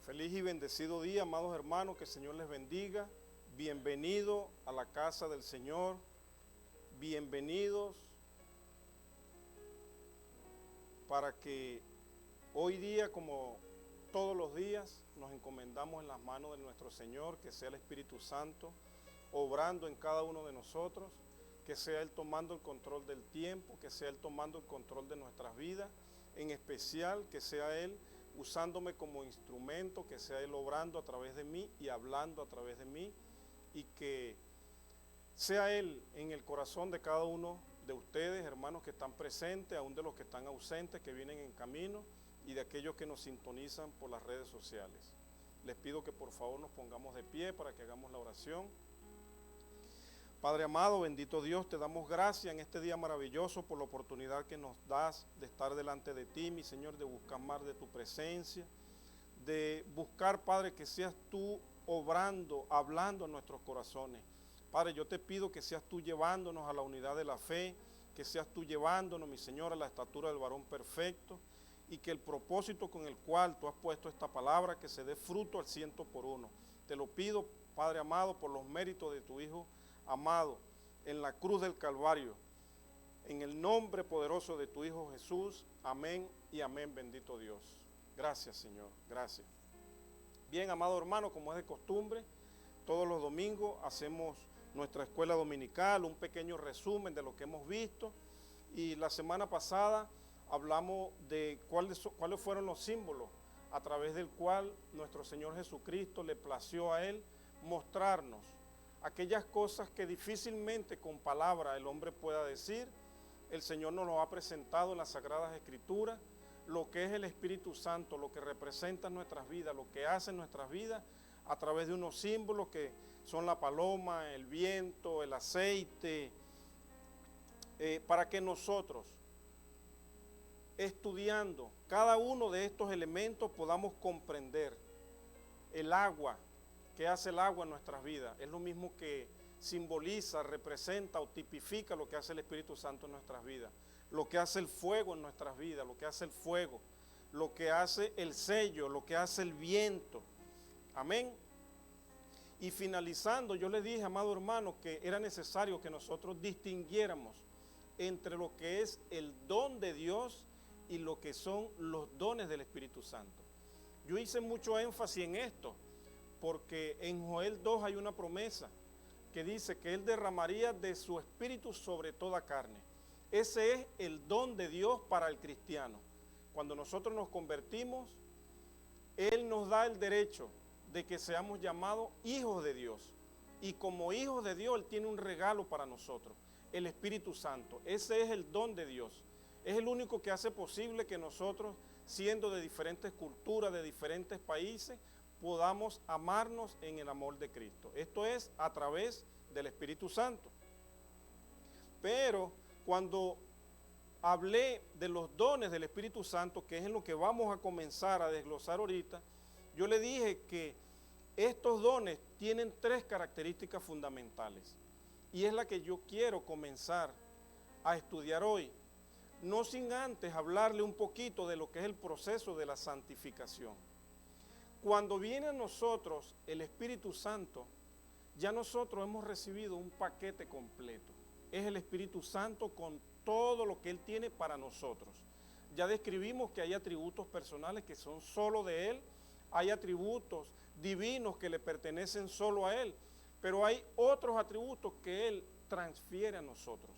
Feliz y bendecido día, amados hermanos, que el Señor les bendiga. Bienvenido a la casa del Señor. Bienvenidos para que hoy día, como todos los días, nos encomendamos en las manos de nuestro Señor, que sea el Espíritu Santo obrando en cada uno de nosotros, que sea Él tomando el control del tiempo, que sea Él tomando el control de nuestras vidas, en especial que sea Él usándome como instrumento, que sea Él obrando a través de mí y hablando a través de mí, y que sea Él en el corazón de cada uno de ustedes, hermanos que están presentes, aún de los que están ausentes, que vienen en camino, y de aquellos que nos sintonizan por las redes sociales. Les pido que por favor nos pongamos de pie para que hagamos la oración. Padre amado, bendito Dios, te damos gracias en este día maravilloso por la oportunidad que nos das de estar delante de ti, mi Señor, de buscar más de tu presencia, de buscar, Padre, que seas tú obrando, hablando en nuestros corazones. Padre, yo te pido que seas tú llevándonos a la unidad de la fe, que seas tú llevándonos, mi Señor, a la estatura del varón perfecto, y que el propósito con el cual tú has puesto esta palabra, que se dé fruto al 100%. Te lo pido, Padre amado, por los méritos de tu Hijo amado, en la cruz del Calvario, en el nombre poderoso de tu Hijo Jesús, amén y amén, bendito Dios. Gracias, Señor, gracias. Bien, amado hermano, como es de costumbre, todos los domingos hacemos nuestra escuela dominical, un pequeño resumen de lo que hemos visto, y la semana pasada hablamos de cuáles fueron los símbolos a través del cual nuestro Señor Jesucristo le plació a Él mostrarnos aquellas cosas que difícilmente con palabra el hombre pueda decir. El Señor nos lo ha presentado en las Sagradas Escrituras, lo que es el Espíritu Santo, lo que representa en nuestras vidas, lo que hace en nuestras vidas a través de unos símbolos que son la paloma, el viento, el aceite, para que nosotros, estudiando cada uno de estos elementos, podamos comprender el agua. ¿Qué hace el agua en nuestras vidas? Es lo mismo que simboliza, representa o tipifica lo que hace el Espíritu Santo en nuestras vidas. Lo que hace el fuego en nuestras vidas, lo que hace el fuego, lo que hace el sello, lo que hace el viento. Amén. Y finalizando, yo les dije, amado hermano, que era necesario que nosotros distinguiéramos entre lo que es el don de Dios y lo que son los dones del Espíritu Santo. Yo hice mucho énfasis en esto, porque en Joel 2 hay una promesa que dice que Él derramaría de su espíritu sobre toda carne. Ese es el don de Dios para el cristiano. Cuando nosotros nos convertimos, Él nos da el derecho de que seamos llamados hijos de Dios. Y como hijos de Dios, Él tiene un regalo para nosotros, el Espíritu Santo. Ese es el don de Dios. Es el único que hace posible que nosotros, siendo de diferentes culturas, de diferentes países, podamos amarnos en el amor de Cristo. Esto es a través del Espíritu Santo. Pero cuando hablé de los dones del Espíritu Santo, que es en lo que vamos a comenzar a desglosar ahorita, yo le dije que estos dones tienen tres características fundamentales, y es la que yo quiero comenzar a estudiar hoy, no sin antes hablarle un poquito de lo que es el proceso de la santificación. Cuando viene a nosotros el Espíritu Santo, ya nosotros hemos recibido un paquete completo. Es el Espíritu Santo con todo lo que Él tiene para nosotros. Ya describimos que hay atributos personales que son solo de Él, hay atributos divinos que le pertenecen solo a Él, pero hay otros atributos que Él transfiere a nosotros.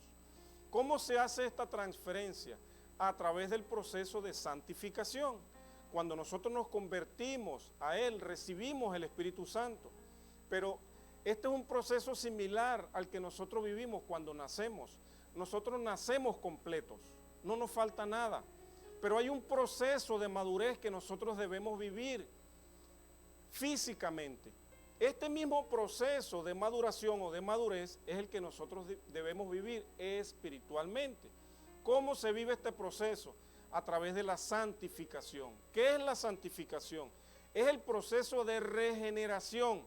¿Cómo se hace esta transferencia? A través del proceso de santificación. Cuando nosotros nos convertimos a Él, recibimos el Espíritu Santo. Pero este es un proceso similar al que nosotros vivimos cuando nacemos. Nosotros nacemos completos, no nos falta nada. Pero hay un proceso de madurez que nosotros debemos vivir físicamente. Este mismo proceso de maduración o de madurez es el que nosotros debemos vivir espiritualmente. ¿Cómo se vive este proceso? A través de la santificación. ¿Qué es la santificación? Es el proceso de regeneración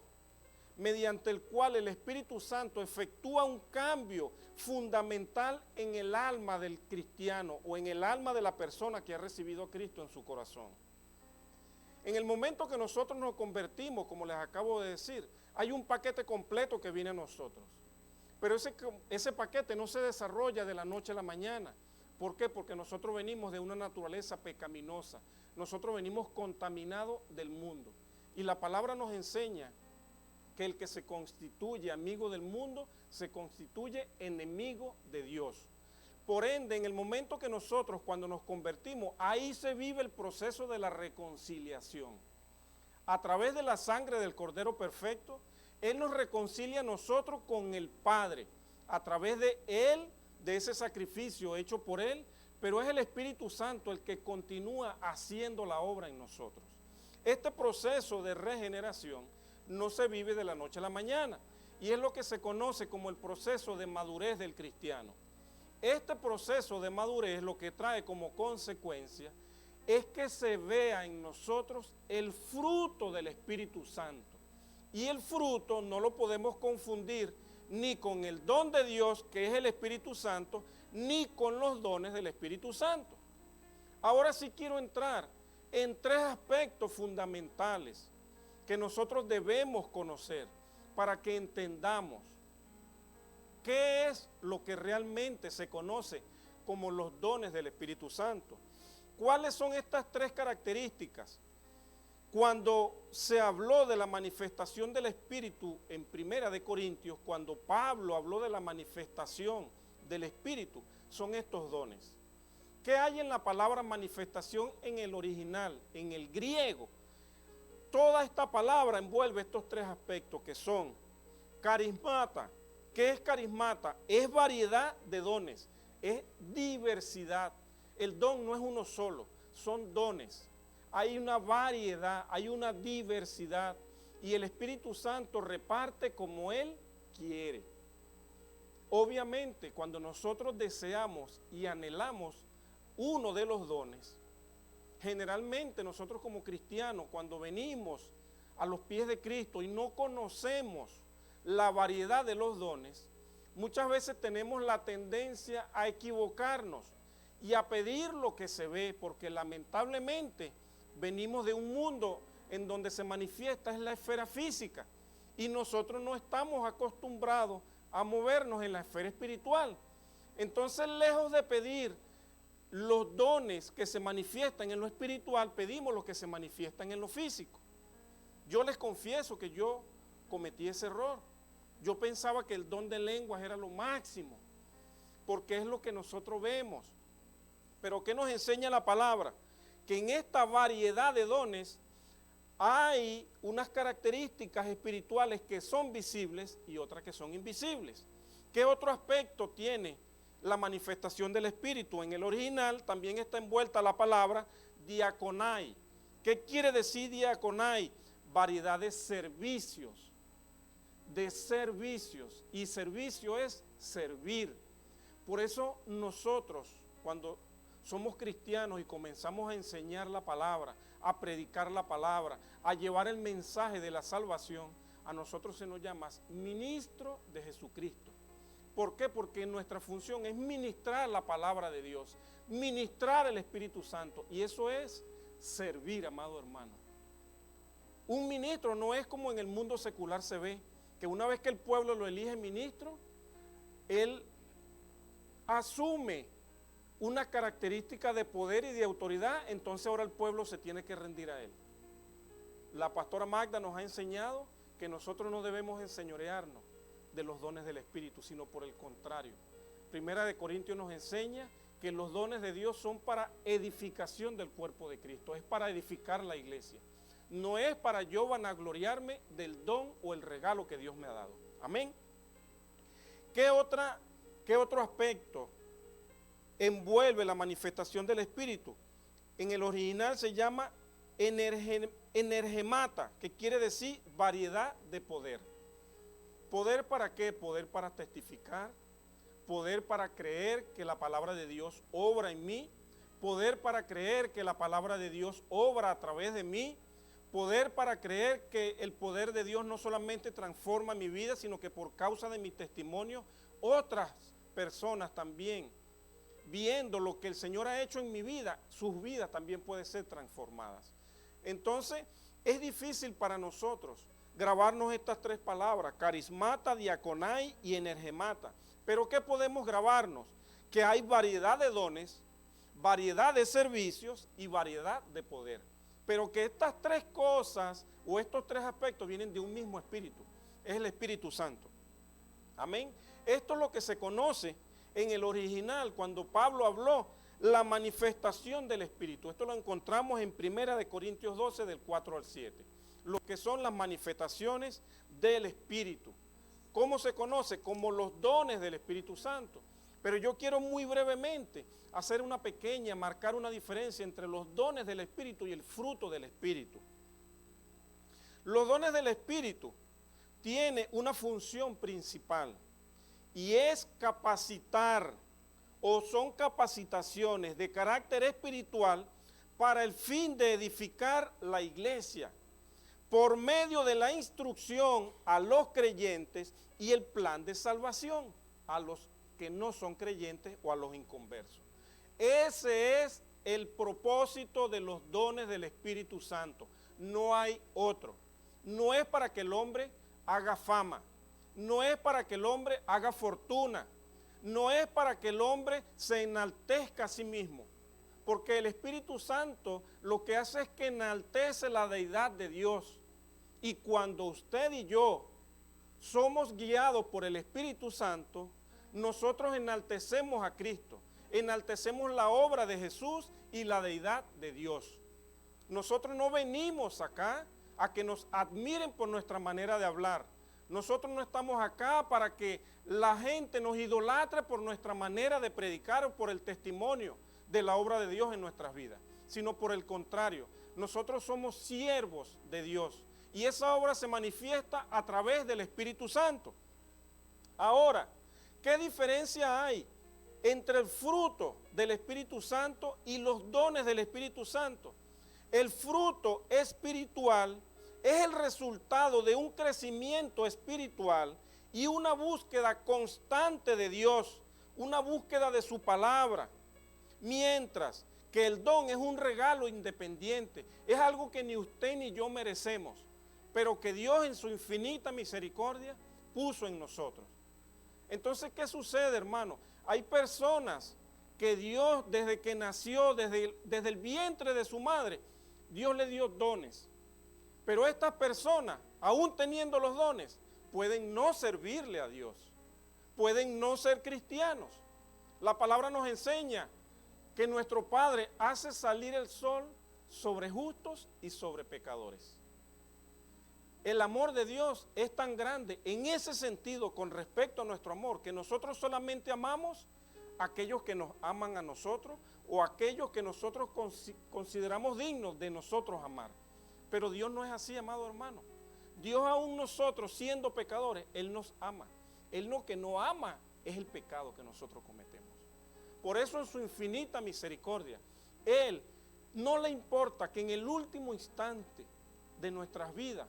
mediante el cual el Espíritu Santo efectúa un cambio fundamental en el alma del cristiano o en el alma de la persona que ha recibido a Cristo en su corazón. En el momento que nosotros nos convertimos, como les acabo de decir, hay un paquete completo que viene a nosotros. Pero ese paquete no se desarrolla de la noche a la mañana. ¿Por qué? Porque nosotros venimos de una naturaleza pecaminosa. Nosotros venimos contaminados del mundo. Y la palabra nos enseña que el que se constituye amigo del mundo, se constituye enemigo de Dios. Por ende, en el momento que nosotros, cuando nos convertimos, ahí se vive el proceso de la reconciliación. A través de la sangre del Cordero Perfecto, Él nos reconcilia a nosotros con el Padre, a través de Él, de ese sacrificio hecho por Él, pero es el Espíritu Santo el que continúa haciendo la obra en nosotros. Este proceso de regeneración no se vive de la noche a la mañana, y es lo que se conoce como el proceso de madurez del cristiano. Este proceso de madurez lo que trae como consecuencia es que se vea en nosotros el fruto del Espíritu Santo. Y el fruto no lo podemos confundir ni con el don de Dios, que es el Espíritu Santo, ni con los dones del Espíritu Santo. Ahora sí quiero entrar en tres aspectos fundamentales que nosotros debemos conocer para que entendamos qué es lo que realmente se conoce como los dones del Espíritu Santo. ¿Cuáles son estas tres características? Cuando se habló de la manifestación del Espíritu en Primera de Corintios, cuando Pablo habló de la manifestación del Espíritu, son estos dones. ¿Qué hay en la palabra manifestación en el original, en el griego? Toda esta palabra envuelve estos tres aspectos que son carismata. ¿Qué es carismata? Es variedad de dones, es diversidad. El don no es uno solo, son dones. Hay una variedad, hay una diversidad y el Espíritu Santo reparte como Él quiere. Obviamente, cuando nosotros deseamos y anhelamos uno de los dones, generalmente nosotros como cristianos, cuando venimos a los pies de Cristo y no conocemos la variedad de los dones, muchas veces tenemos la tendencia a equivocarnos y a pedir lo que se ve, porque lamentablemente venimos de un mundo en donde se manifiesta es la esfera física y nosotros no estamos acostumbrados a movernos en la esfera espiritual. Entonces, lejos de pedir los dones que se manifiestan en lo espiritual, pedimos los que se manifiestan en lo físico. Yo les confieso que yo cometí ese error. Yo pensaba que el don de lenguas era lo máximo, porque es lo que nosotros vemos. Pero ¿qué nos enseña la palabra? Que en esta variedad de dones hay unas características espirituales que son visibles y otras que son invisibles. ¿Qué otro aspecto tiene la manifestación del Espíritu? En el original también está envuelta la palabra diaconai. ¿Qué quiere decir diaconai? Variedad de servicios. Y servicio es servir. Por eso nosotros, cuando somos cristianos y comenzamos a enseñar la palabra, a predicar la palabra, a llevar el mensaje de la salvación, a nosotros se nos llama ministro de Jesucristo. ¿Por qué? Porque nuestra función es ministrar la palabra de Dios, ministrar el Espíritu Santo, y eso es servir, amado hermano. Un ministro no es como en el mundo secular se ve, que una vez que el pueblo lo elige ministro, él asume una característica de poder y de autoridad, entonces ahora el pueblo se tiene que rendir a él. La pastora Magda nos ha enseñado que nosotros no debemos enseñorearnos de los dones del Espíritu, sino por el contrario. Primera de Corintios nos enseña que los dones de Dios son para edificación del cuerpo de Cristo, es para edificar la iglesia. No es para yo vanagloriarme del don o el regalo que Dios me ha dado. Amén. ¿Qué otro aspecto envuelve la manifestación del Espíritu? En el original se llama energemata, que quiere decir variedad de poder. ¿Poder para qué? Poder para testificar, poder para creer que la palabra de Dios obra en mí, poder para creer que la palabra de Dios obra a través de mí, poder para creer que el poder de Dios no solamente transforma mi vida, sino que por causa de mi testimonio, otras personas también, viendo lo que el Señor ha hecho en mi vida, sus vidas también pueden ser transformadas. Entonces, es difícil para nosotros grabarnos estas tres palabras, carismata, diaconai y energemata. Pero ¿qué podemos grabarnos? Que hay variedad de dones, variedad de servicios y variedad de poder. Pero que estas tres cosas o estos tres aspectos vienen de un mismo espíritu, es el Espíritu Santo. Amén. Esto es lo que se conoce en el original cuando Pablo habló la manifestación del Espíritu. Esto lo encontramos en 1 Corintios 12 del 4 al 7. Lo que son las manifestaciones del Espíritu. ¿Cómo se conoce? Como los dones del Espíritu Santo. Pero yo quiero muy brevemente hacer una pequeña, marcar una diferencia entre los dones del Espíritu y el fruto del Espíritu. Los dones del Espíritu tienen una función principal y es capacitar o son capacitaciones de carácter espiritual para el fin de edificar la iglesia por medio de la instrucción a los creyentes y el plan de salvación a los que no son creyentes o a los inconversos. Ese es el propósito de los dones del Espíritu Santo. No hay otro. No es para que el hombre haga fama. No es para que el hombre haga fortuna. No es para que el hombre se enaltezca a sí mismo. Porque el Espíritu Santo lo que hace es que enaltece la deidad de Dios. Y cuando usted y yo somos guiados por el Espíritu Santo, nosotros enaltecemos a Cristo, enaltecemos la obra de Jesús y la deidad de Dios. Nosotros no venimos acá a que nos admiren por nuestra manera de hablar. Nosotros no estamos acá para que la gente nos idolatre por nuestra manera de predicar o por el testimonio de la obra de Dios en nuestras vidas, sino por el contrario, nosotros somos siervos de Dios y esa obra se manifiesta a través del Espíritu Santo. Ahora, ¿qué diferencia hay entre el fruto del Espíritu Santo y los dones del Espíritu Santo? El fruto espiritual es el resultado de un crecimiento espiritual y una búsqueda constante de Dios, una búsqueda de su palabra, mientras que el don es un regalo independiente, es algo que ni usted ni yo merecemos, pero que Dios en su infinita misericordia puso en nosotros. Entonces, ¿qué sucede, hermano? Hay personas que Dios desde que nació, desde el vientre de su madre, Dios le dio dones. Pero estas personas, aún teniendo los dones, pueden no servirle a Dios, pueden no ser cristianos. La palabra nos enseña que nuestro Padre hace salir el sol sobre justos y sobre pecadores. El amor de Dios es tan grande en ese sentido con respecto a nuestro amor, que nosotros solamente amamos a aquellos que nos aman a nosotros o a aquellos que nosotros consideramos dignos de nosotros amar. Pero Dios no es así, amado hermano. Dios aún nosotros siendo pecadores, Él nos ama. Él lo que no ama es el pecado que nosotros cometemos. Por eso en su infinita misericordia, Él no le importa que en el último instante de nuestras vidas,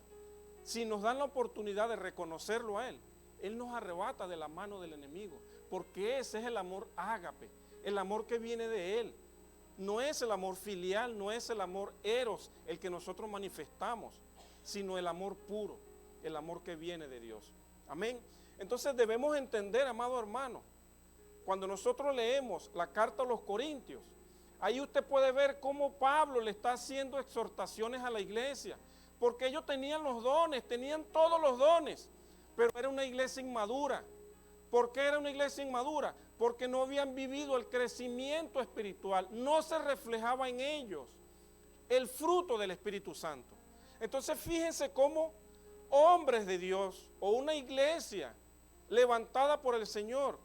si nos dan la oportunidad de reconocerlo a Él, Él nos arrebata de la mano del enemigo, porque ese es el amor ágape, el amor que viene de Él. No es el amor filial, no es el amor eros el que nosotros manifestamos, sino el amor puro, el amor que viene de Dios. Amén. Entonces debemos entender, amado hermano, cuando nosotros leemos la carta a los Corintios, ahí usted puede ver cómo Pablo le está haciendo exhortaciones a la iglesia, porque ellos tenían los dones, tenían todos los dones, pero era una iglesia inmadura. ¿Por qué era una iglesia inmadura? Porque no habían vivido el crecimiento espiritual, no se reflejaba en ellos el fruto del Espíritu Santo. Entonces fíjense cómo hombres de Dios o una iglesia levantada por el Señor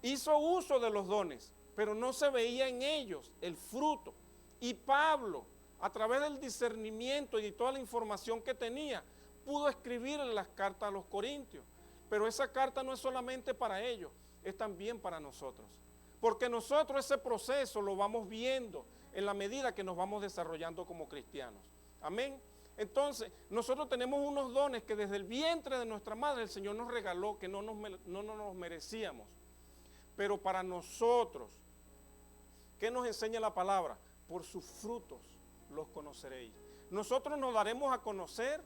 hizo uso de los dones, pero no se veía en ellos el fruto. Y Pablo, a través del discernimiento y de toda la información que tenía, pudo escribirle las cartas a los Corintios. Pero esa carta no es solamente para ellos, es también para nosotros. Porque nosotros ese proceso lo vamos viendo en la medida que nos vamos desarrollando como cristianos. Amén. Entonces, nosotros tenemos unos dones que desde el vientre de nuestra madre el Señor nos regaló, que no nos merecíamos. Pero para nosotros, ¿qué nos enseña la palabra? Por sus frutos los conoceréis. Nosotros nos daremos a conocer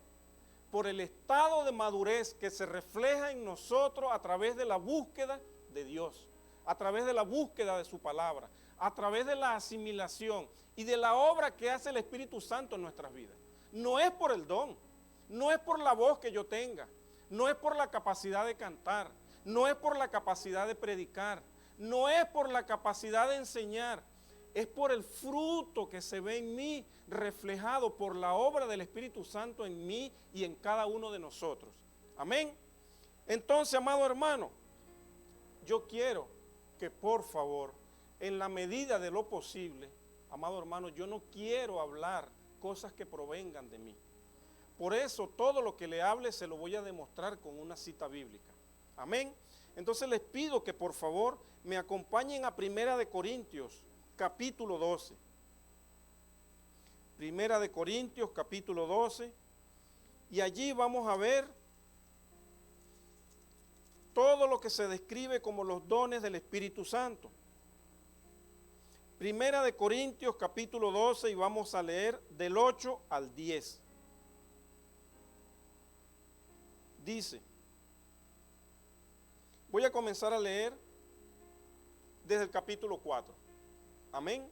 por el estado de madurez que se refleja en nosotros a través de la búsqueda de Dios, a través de la búsqueda de su palabra, a través de la asimilación y de la obra que hace el Espíritu Santo en nuestras vidas. No es por el don, no es por la voz que yo tenga, no es por la capacidad de cantar, no es por la capacidad de predicar, no es por la capacidad de enseñar, es por el fruto que se ve en mí reflejado por la obra del Espíritu Santo en mí y en cada uno de nosotros. Amén. Entonces, amado hermano, yo quiero que por favor, en la medida de lo posible, amado hermano, yo no quiero hablar cosas que provengan de mí. Por eso todo lo que le hable se lo voy a demostrar con una cita bíblica. Amén. Entonces les pido que por favor me acompañen a Primera de Corintios, capítulo 12. Primera de Corintios, capítulo 12. Y allí vamos a ver todo lo que se describe como los dones del Espíritu Santo. Primera de Corintios, capítulo 12, y vamos a leer del 8 al 10. Dice, voy a comenzar a leer desde el capítulo 4. Amén.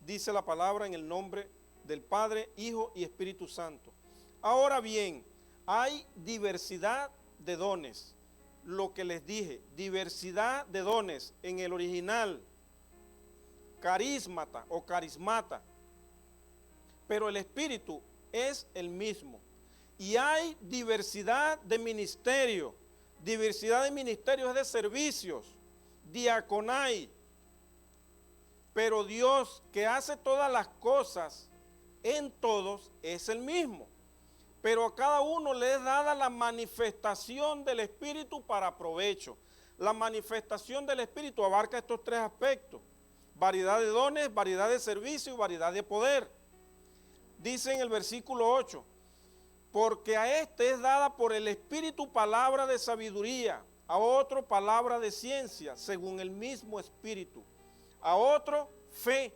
Dice la palabra en el nombre del Padre, Hijo y Espíritu Santo. Ahora bien, hay diversidad de dones. Lo que les dije, diversidad de dones en el original, carismata o carismata, pero el Espíritu es el mismo. Y hay diversidad de ministerio. Diversidad de ministerios es de servicios, diaconai. Pero Dios, que hace todas las cosas en todos, es el mismo. Pero a cada uno le es dada la manifestación del Espíritu para provecho. La manifestación del Espíritu abarca estos tres aspectos: variedad de dones, variedad de servicio y variedad de poder. Dice en el versículo 8, porque a este es dada por el Espíritu palabra de sabiduría, a otro palabra de ciencia, según el mismo Espíritu, a otro fe,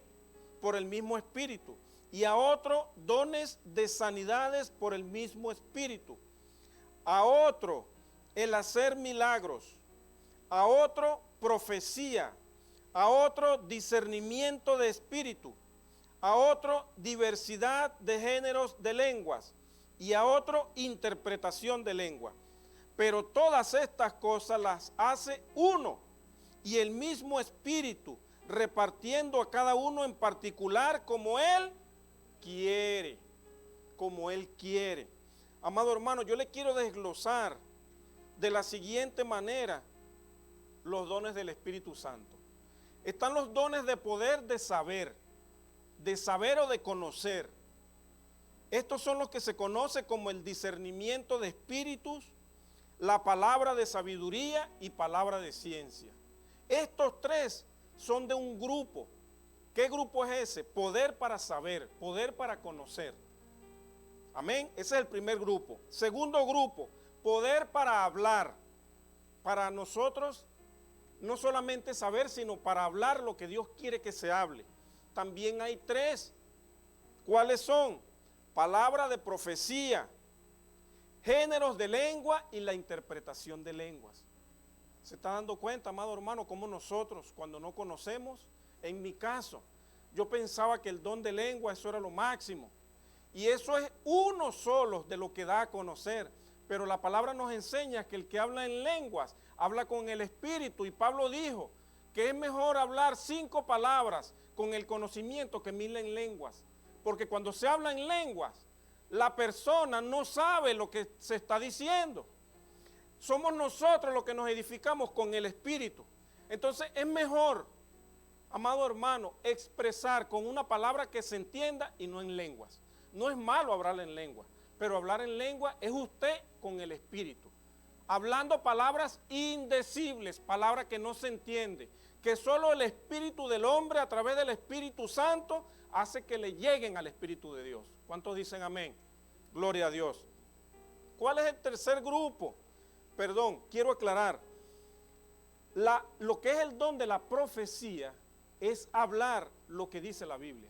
por el mismo Espíritu, y a otro dones de sanidades por el mismo Espíritu, a otro el hacer milagros, a otro profecía, a otro discernimiento de espíritu, a otro diversidad de géneros de lenguas y a otro interpretación de lengua. Pero todas estas cosas las hace uno y el mismo Espíritu, repartiendo a cada uno en particular como Él quiere, como Él quiere. Amado hermano, yo le quiero desglosar de la siguiente manera los dones del Espíritu Santo. Están los dones de poder de saber o de conocer. Estos son los que se conoce como el discernimiento de espíritus, la palabra de sabiduría y palabra de ciencia. Estos tres son de un grupo. ¿Qué grupo es ese? Poder para saber, poder para conocer. Amén. Ese es el primer grupo. Segundo grupo, poder para hablar. Para nosotros no solamente saber, sino para hablar lo que Dios quiere que se hable. También hay tres. ¿Cuáles son? Palabra de profecía, géneros de lengua y la interpretación de lenguas. ¿Se está dando cuenta, amado hermano, cómo nosotros cuando no conocemos? En mi caso, yo pensaba que el don de lengua, eso era lo máximo. Y eso es uno solo de lo que da a conocer. Pero la palabra nos enseña que el que habla en lenguas, habla con el Espíritu. Y Pablo dijo que es mejor hablar 5 palabras con el conocimiento que 1000 en lenguas. Porque cuando se habla en lenguas, la persona no sabe lo que se está diciendo. Somos nosotros los que nos edificamos con el Espíritu. Entonces es mejor, amado hermano, expresar con una palabra que se entienda y no en lenguas. No es malo hablar en lengua, pero hablar en lengua es usted con el Espíritu. Hablando palabras indecibles, palabras que no se entiende, que solo el Espíritu del hombre a través del Espíritu Santo hace que le lleguen al Espíritu de Dios. ¿Cuántos dicen amén? Gloria a Dios. ¿Cuál es el tercer grupo? Perdón, quiero aclarar. Lo que es el don de la profecía es hablar lo que dice la Biblia.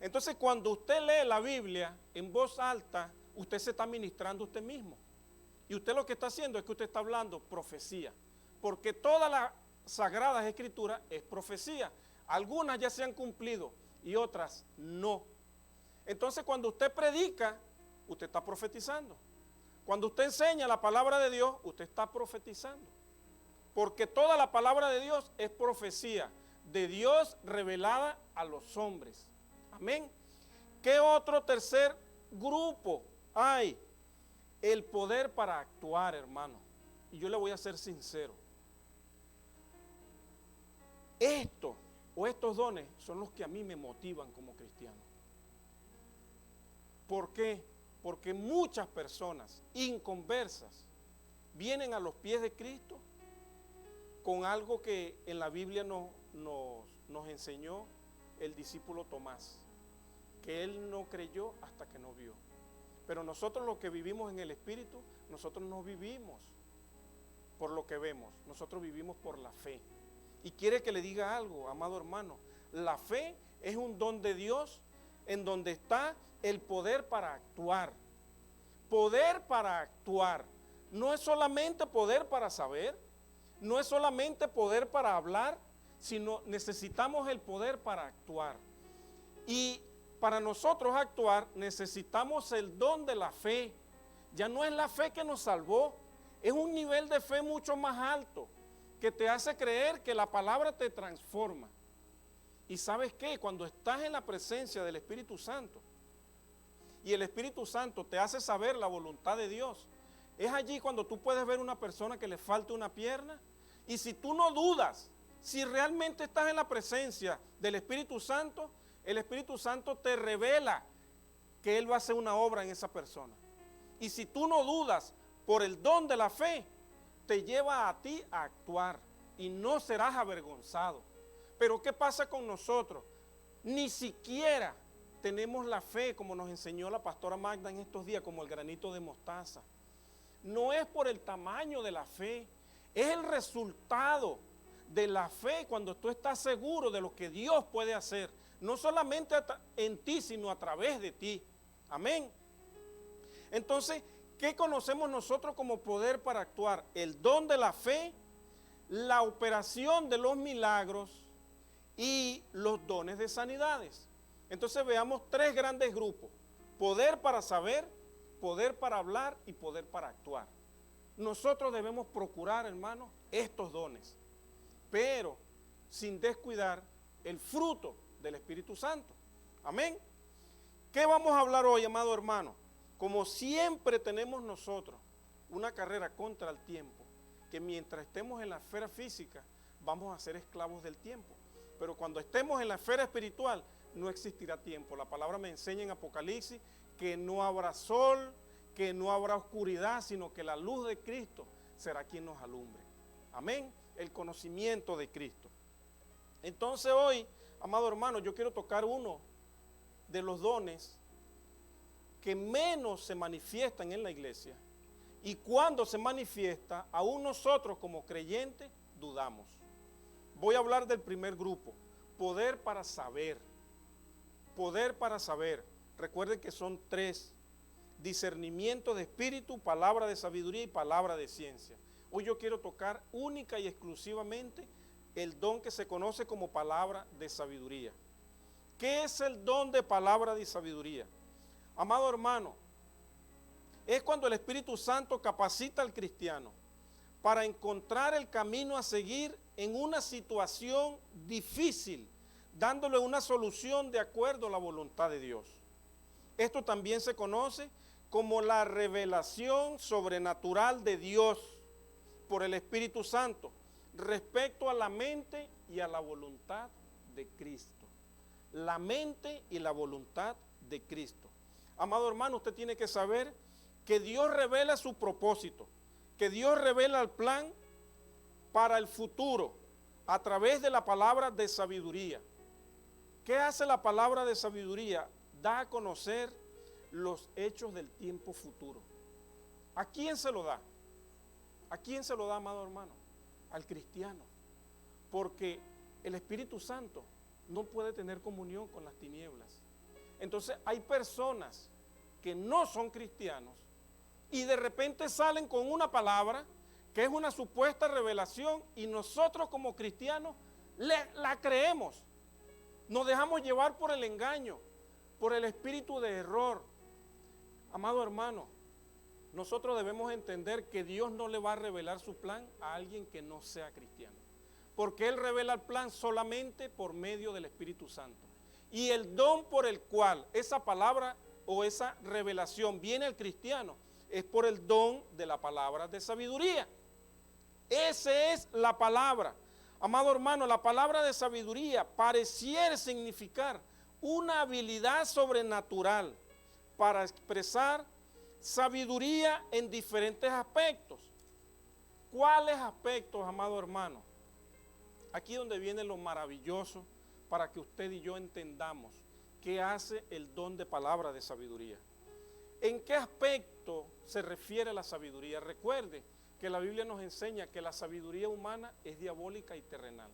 Entonces, cuando usted lee la Biblia en voz alta, usted se está ministrando a usted mismo. Y usted lo que está haciendo es que usted está hablando profecía. Porque todas las sagradas escrituras es profecía. Algunas ya se han cumplido y otras no. Entonces, cuando usted predica, usted está profetizando. Cuando usted enseña la palabra de Dios, usted está profetizando. Porque toda la palabra de Dios es profecía de Dios revelada a los hombres. Amén. ¿Qué otro tercer grupo hay? El poder para actuar, hermano. Y yo le voy a ser sincero. Esto o estos dones son los que a mí me motivan como cristiano. ¿Por qué? Porque muchas personas inconversas vienen a los pies de Cristo con algo que en la Biblia nos enseñó el discípulo Tomás, que él no creyó hasta que no vio. Pero nosotros los que vivimos en el Espíritu, nosotros no vivimos por lo que vemos, nosotros vivimos por la fe. Y quiere que le diga algo, amado hermano, la fe es un don de Dios en donde está el poder para actuar. Poder para actuar. No es solamente poder para saber, no es solamente poder para hablar, sino necesitamos el poder para actuar. Y para nosotros actuar necesitamos el don de la fe. Ya no es la fe que nos salvó, es un nivel de fe mucho más alto que te hace creer que la palabra te transforma. Y ¿sabes qué? Cuando estás en la presencia del Espíritu Santo y el Espíritu Santo te hace saber la voluntad de Dios, es allí cuando tú puedes ver una persona que le falta una pierna y si tú no dudas, si realmente estás en la presencia del Espíritu Santo, el Espíritu Santo te revela que Él va a hacer una obra en esa persona. Y si tú no dudas por el don de la fe, te lleva a ti a actuar y no serás avergonzado. Pero ¿qué pasa con nosotros? Ni siquiera tenemos la fe como nos enseñó la pastora Magda en estos días, como el granito de mostaza. No es por el tamaño de la fe, es el resultado de la fe cuando tú estás seguro de lo que Dios puede hacer, no solamente en ti, sino a través de ti. Amén. Entonces, ¿qué conocemos nosotros como poder para actuar? El don de la fe, la operación de los milagros y los dones de sanidades. Entonces veamos tres grandes grupos: poder para saber, poder para hablar y poder para actuar. Nosotros debemos procurar, hermanos, estos dones, pero sin descuidar el fruto del Espíritu Santo. Amén. ¿Qué vamos a hablar hoy, amado hermano? Como siempre tenemos nosotros una carrera contra el tiempo, que mientras estemos en la esfera física vamos a ser esclavos del tiempo, pero cuando estemos en la esfera espiritual no existirá tiempo. La palabra me enseña en Apocalipsis que no habrá sol, que no habrá oscuridad, sino que la luz de Cristo será quien nos alumbre. Amén. El conocimiento de Cristo. Entonces hoy, amado hermano, yo quiero tocar uno de los dones que menos se manifiestan en la iglesia, y cuando se manifiesta, aún nosotros como creyentes dudamos. Voy a hablar del primer grupo: poder para saber. Poder para saber. Recuerden que son tres: discernimiento de espíritu, palabra de sabiduría y palabra de ciencia. Hoy yo quiero tocar única y exclusivamente el don que se conoce como palabra de sabiduría. ¿Qué es el don de palabra de sabiduría? Amado hermano, es cuando el Espíritu Santo capacita al cristiano para encontrar el camino a seguir en una situación difícil, dándole una solución de acuerdo a la voluntad de Dios. Esto también se conoce como la revelación sobrenatural de Dios por el Espíritu Santo respecto a la mente y a la voluntad de Cristo. La mente y la voluntad de Cristo. Amado hermano, usted tiene que saber que Dios revela su propósito, que Dios revela el plan para el futuro a través de la palabra de sabiduría. ¿Qué hace la palabra de sabiduría? Da a conocer los hechos del tiempo futuro. ¿A quién se lo da? ¿A quién se lo da, amado hermano? Al cristiano. Porque el Espíritu Santo no puede tener comunión con las tinieblas. Entonces hay personas que no son cristianos y de repente salen con una palabra que es una supuesta revelación y nosotros como cristianos la creemos. Nos dejamos llevar por el engaño, por el espíritu de error. Amado hermano, nosotros debemos entender que Dios no le va a revelar su plan a alguien que no sea cristiano, porque Él revela el plan solamente por medio del Espíritu Santo. Y el don por el cual esa palabra o esa revelación viene al cristiano es por el don de la palabra de sabiduría. Esa es la palabra. Amado hermano, la palabra de sabiduría pareciera significar una habilidad sobrenatural para expresar sabiduría en diferentes aspectos. ¿Cuáles aspectos, amado hermano? Aquí donde viene lo maravilloso para que usted y yo entendamos qué hace el don de palabra de sabiduría. ¿En qué aspecto se refiere la sabiduría? Recuerde que la Biblia nos enseña que la sabiduría humana es diabólica y terrenal,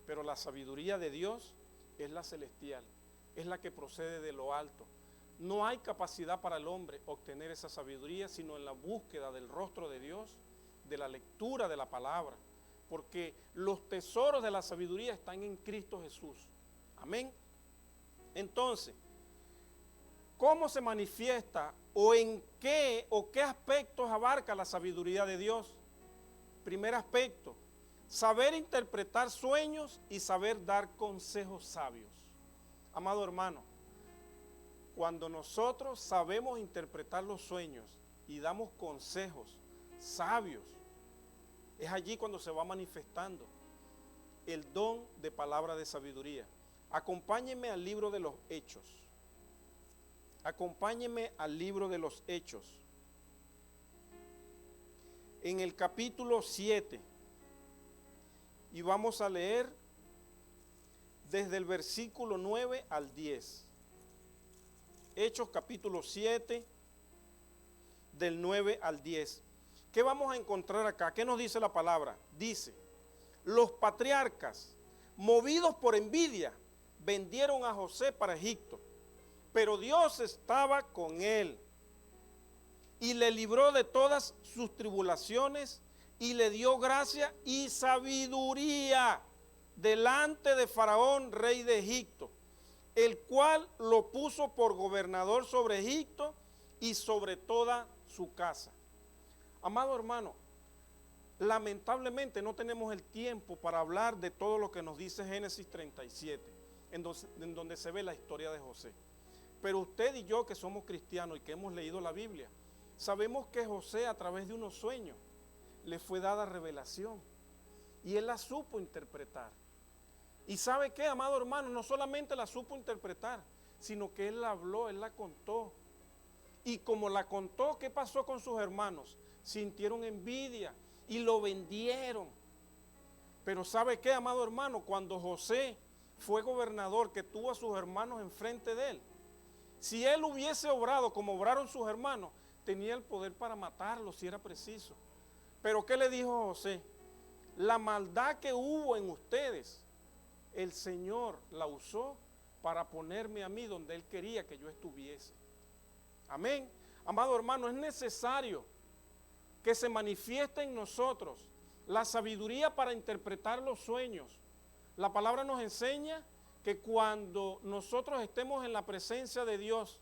pero la sabiduría de Dios es la celestial, es la que procede de lo alto. No hay capacidad para el hombre obtener esa sabiduría, sino en la búsqueda del rostro de Dios, de la lectura de la palabra, porque los tesoros de la sabiduría están en Cristo Jesús. Amén. Entonces, ¿cómo se manifiesta o en qué o qué aspectos abarca la sabiduría de Dios? Primer aspecto, saber interpretar sueños y saber dar consejos sabios. Amado hermano, cuando nosotros sabemos interpretar los sueños y damos consejos sabios, es allí cuando se va manifestando el don de palabra de sabiduría. Acompáñenme al libro de los Hechos. Acompáñenme al libro de los Hechos. En el capítulo 7. Y vamos a leer desde el versículo 9 al 10. Hechos capítulo 7, del 9 al 10. ¿Qué vamos a encontrar acá? ¿Qué nos dice la palabra? Dice, los patriarcas, movidos por envidia, vendieron a José para Egipto, pero Dios estaba con él y le libró de todas sus tribulaciones y le dio gracia y sabiduría delante de Faraón, rey de Egipto, el cual lo puso por gobernador sobre Egipto y sobre toda su casa. Amado hermano, lamentablemente no tenemos el tiempo para hablar de todo lo que nos dice Génesis 37, en donde se ve la historia de José. Pero usted y yo que somos cristianos y que hemos leído la Biblia, sabemos que José a través de unos sueños le fue dada revelación y él la supo interpretar. Y ¿sabe qué, amado hermano? No solamente la supo interpretar, sino que él la habló, él la contó. Y como la contó, ¿qué pasó con sus hermanos? Sintieron envidia y lo vendieron. Pero ¿sabe qué, amado hermano? Cuando José fue gobernador, que tuvo a sus hermanos enfrente de él, si él hubiese obrado como obraron sus hermanos, tenía el poder para matarlos si era preciso. Pero ¿qué le dijo José? La maldad que hubo en ustedes, el Señor la usó para ponerme a mí donde Él quería que yo estuviese. Amén. Amado hermano, es necesario que se manifieste en nosotros la sabiduría para interpretar los sueños. La palabra nos enseña que cuando nosotros estemos en la presencia de Dios,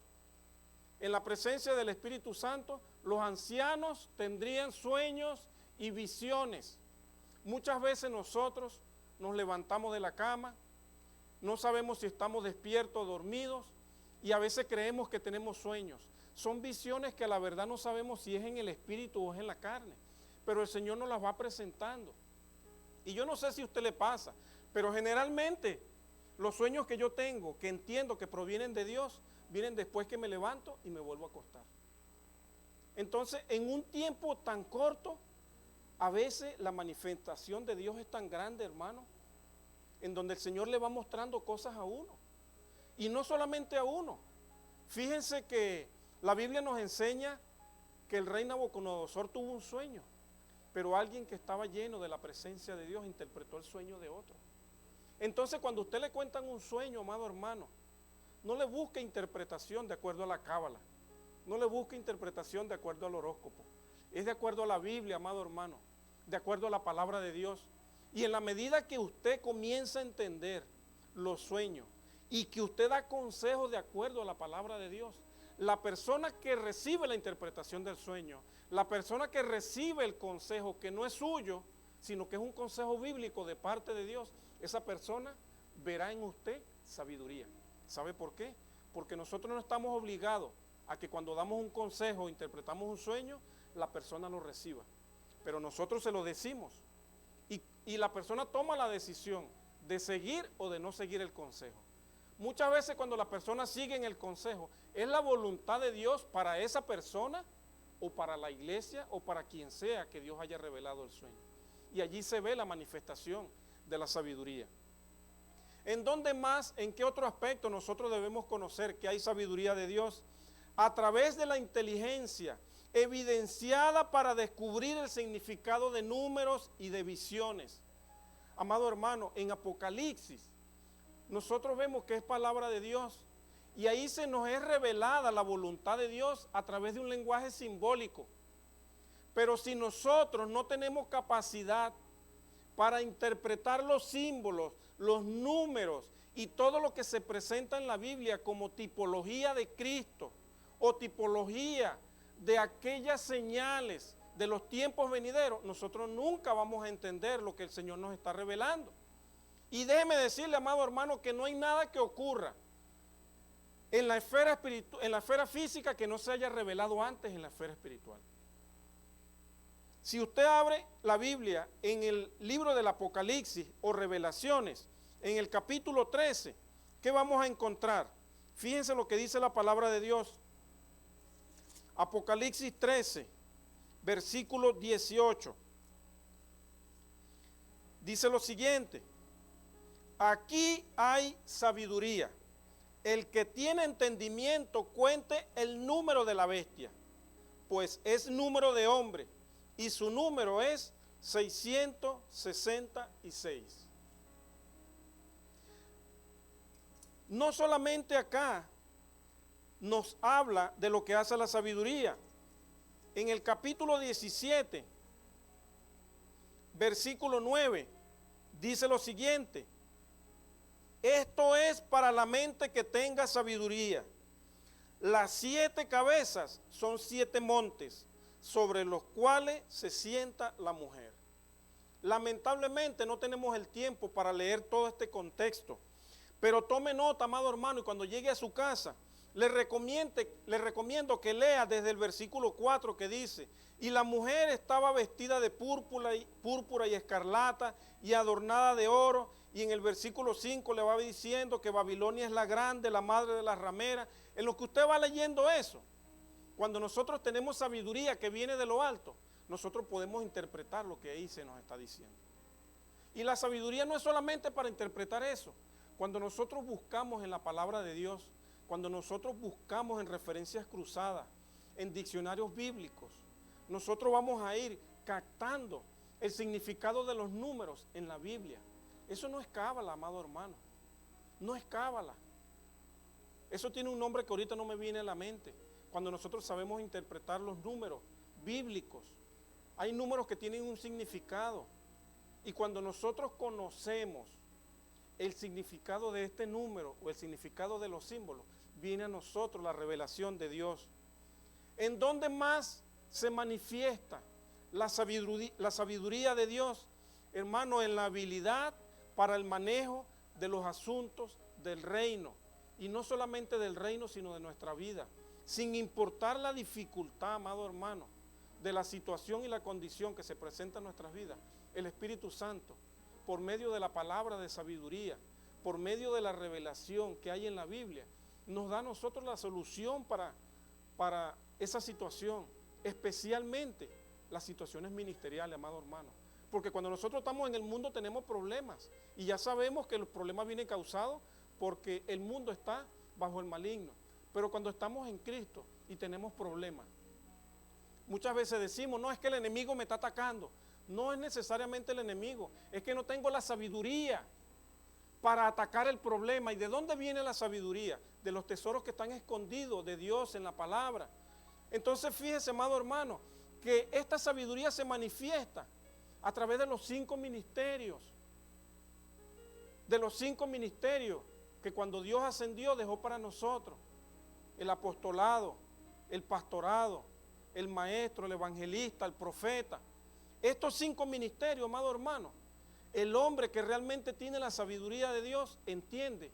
en la presencia del Espíritu Santo, los ancianos tendrían sueños y visiones. Muchas veces nosotros nos levantamos de la cama, no sabemos si estamos despiertos o dormidos y a veces creemos que tenemos sueños. Son visiones que la verdad no sabemos si es en el espíritu o es en la carne, pero el Señor nos las va presentando. Y yo no sé si a usted le pasa, pero generalmente los sueños que yo tengo, que entiendo que provienen de Dios, vienen después que me levanto y me vuelvo a acostar. Entonces, en un tiempo tan corto, a veces la manifestación de Dios es tan grande, hermano, en donde el Señor le va mostrando cosas a uno. Y no solamente a uno. Fíjense que la Biblia nos enseña que el rey Nabucodonosor tuvo un sueño, pero alguien que estaba lleno de la presencia de Dios interpretó el sueño de otro. Entonces, cuando a usted le cuentan un sueño, amado hermano, no le busque interpretación de acuerdo a la cábala, no le busque interpretación de acuerdo al horóscopo, es de acuerdo a la Biblia, amado hermano, de acuerdo a la palabra de Dios. Y en la medida que usted comienza a entender los sueños y que usted da consejos de acuerdo a la palabra de Dios, la persona que recibe la interpretación del sueño, la persona que recibe el consejo que no es suyo, sino que es un consejo bíblico de parte de Dios, esa persona verá en usted sabiduría. ¿Sabe por qué? Porque nosotros no estamos obligados a que cuando damos un consejo o interpretamos un sueño, la persona lo reciba. Pero nosotros se lo decimos y la persona toma la decisión de seguir o de no seguir el consejo. Muchas veces cuando la persona sigue en el consejo, es la voluntad de Dios para esa persona o para la iglesia o para quien sea que Dios haya revelado el sueño. Y allí se ve la manifestación de la sabiduría. ¿En dónde más, en qué otro aspecto nosotros debemos conocer que hay sabiduría de Dios? A través de la inteligencia evidenciada para descubrir el significado de números y de visiones. Amado hermano, en Apocalipsis nosotros vemos que es palabra de Dios y ahí se nos es revelada la voluntad de Dios a través de un lenguaje simbólico. Pero si nosotros no tenemos capacidad para interpretar los símbolos, los números y todo lo que se presenta en la Biblia como tipología de Cristo o tipología de aquellas señales de los tiempos venideros, nosotros nunca vamos a entender lo que el Señor nos está revelando. Y déjeme decirle, amado hermano, que no hay nada que ocurra en la esfera física que no se haya revelado antes en la esfera espiritual. Si usted abre la Biblia en el libro del Apocalipsis o Revelaciones, en el capítulo 13, ¿qué vamos a encontrar? Fíjense lo que dice la palabra de Dios. Apocalipsis 13, versículo 18. Dice lo siguiente: aquí hay sabiduría. El que tiene entendimiento cuente el número de la bestia, pues es número de hombre, y su número es 666. No solamente acá nos habla de lo que hace la sabiduría. En el capítulo 17, versículo 9, dice lo siguiente: esto es para la mente que tenga sabiduría. Las 7 cabezas son 7 montes, sobre los cuales se sienta la mujer. Lamentablemente no tenemos el tiempo para leer todo este contexto, pero tome nota, amado hermano, y cuando llegue a su casa, le recomiendo que lea desde el versículo 4 que dice: y la mujer estaba vestida de púrpura y escarlata y adornada de oro. Y en el versículo 5 le va diciendo que Babilonia es la grande, la madre de las rameras. En lo que usted va leyendo eso, cuando nosotros tenemos sabiduría que viene de lo alto, nosotros podemos interpretar lo que ahí se nos está diciendo. Y la sabiduría no es solamente para interpretar eso. Cuando nosotros buscamos en la palabra de Dios, cuando nosotros buscamos en referencias cruzadas, en diccionarios bíblicos, nosotros vamos a ir captando el significado de los números en la Biblia. Eso no es cábala, amado hermano, no es cábala. Eso tiene un nombre que ahorita no me viene a la mente. Cuando nosotros sabemos interpretar los números bíblicos, hay números que tienen un significado. Y cuando nosotros conocemos el significado de este número o el significado de los símbolos, viene a nosotros la revelación de Dios. ¿En dónde más se manifiesta la sabiduría de Dios? Hermano, en la habilidad para el manejo de los asuntos del reino. Y no solamente del reino, sino de nuestra vida. Sin importar la dificultad, amado hermano, de la situación y la condición que se presenta en nuestras vidas, el Espíritu Santo, por medio de la palabra de sabiduría, por medio de la revelación que hay en la Biblia, nos da a nosotros la solución para esa situación, especialmente las situaciones ministeriales, amado hermano. Porque cuando nosotros estamos en el mundo tenemos problemas y ya sabemos que los problemas vienen causados porque el mundo está bajo el maligno. Pero cuando estamos en Cristo y tenemos problemas, muchas veces decimos, no, es que el enemigo me está atacando. No es necesariamente el enemigo, es que no tengo la sabiduría para atacar el problema. ¿Y de dónde viene la sabiduría? De los tesoros que están escondidos de Dios en la palabra. Entonces fíjese, amado hermano, que esta sabiduría se manifiesta a través de los 5 ministerios. De los 5 ministerios que cuando Dios ascendió dejó para nosotros. El apostolado, el pastorado, el maestro, el evangelista, el profeta. Estos 5 ministerios, amado hermano, el hombre que realmente tiene la sabiduría de Dios entiende.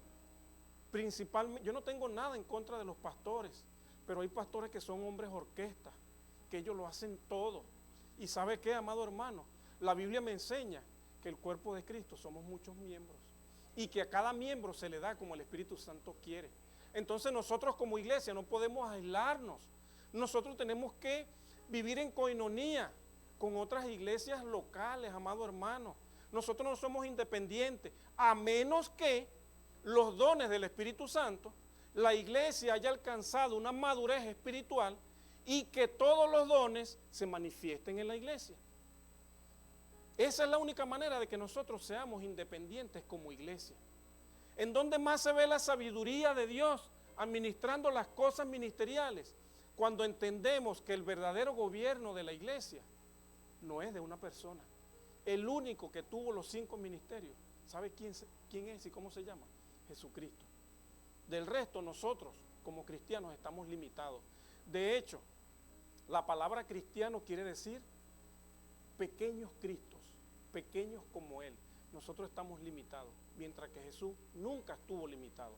Principalmente, yo no tengo nada en contra de los pastores, pero hay pastores que son hombres orquesta, que ellos lo hacen todo. ¿Y sabe qué, amado hermano? La Biblia me enseña que el cuerpo de Cristo somos muchos miembros y que a cada miembro se le da como el Espíritu Santo quiere. Entonces nosotros como iglesia no podemos aislarnos. Nosotros tenemos que vivir en coinonía con otras iglesias locales, amado hermano. Nosotros no somos independientes, a menos que los dones del Espíritu Santo, la iglesia haya alcanzado una madurez espiritual y que todos los dones se manifiesten en la iglesia. Esa es la única manera de que nosotros seamos independientes como iglesia. ¿En dónde más se ve la sabiduría de Dios administrando las cosas ministeriales? Cuando entendemos que el verdadero gobierno de la iglesia no es de una persona. El único que tuvo los 5 ministerios, ¿sabe quién es y cómo se llama? Jesucristo. Del resto, nosotros como cristianos estamos limitados. De hecho, la palabra cristiano quiere decir pequeños cristos, pequeños como Él. Nosotros estamos limitados, mientras que Jesús nunca estuvo limitado.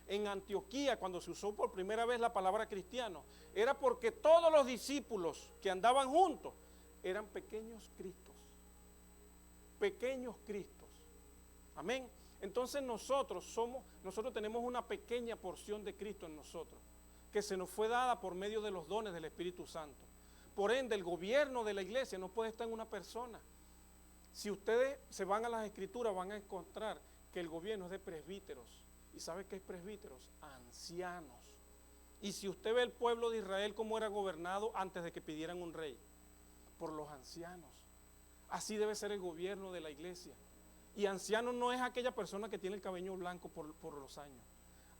En Antioquía, cuando se usó por primera vez la palabra cristiano, era porque todos los discípulos que andaban juntos eran pequeños cristos. Pequeños cristos. Amén. Entonces nosotros tenemos una pequeña porción de Cristo en nosotros, que se nos fue dada por medio de los dones del Espíritu Santo. Por ende, el gobierno de la iglesia no puede estar en una persona. Si ustedes se van a las Escrituras, van a encontrar que el gobierno es de presbíteros. ¿Y sabe qué es presbíteros? Ancianos. Y si usted ve el pueblo de Israel cómo era gobernado antes de que pidieran un rey, por los ancianos. Así debe ser el gobierno de la iglesia. Y anciano no es aquella persona que tiene el cabello blanco por los años.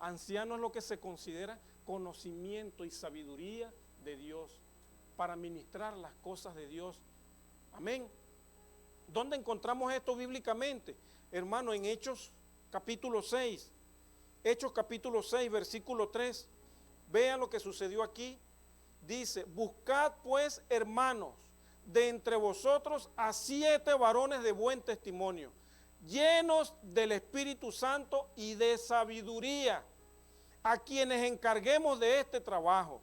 Anciano es lo que se considera conocimiento y sabiduría de Dios para ministrar las cosas de Dios. Amén. ¿Dónde encontramos esto bíblicamente? Hermano, en Hechos capítulo 6. Hechos capítulo 6, versículo 3. Vean lo que sucedió aquí. Dice, buscad pues, hermanos, de entre vosotros a 7 varones de buen testimonio, llenos del Espíritu Santo y de sabiduría, a quienes encarguemos de este trabajo,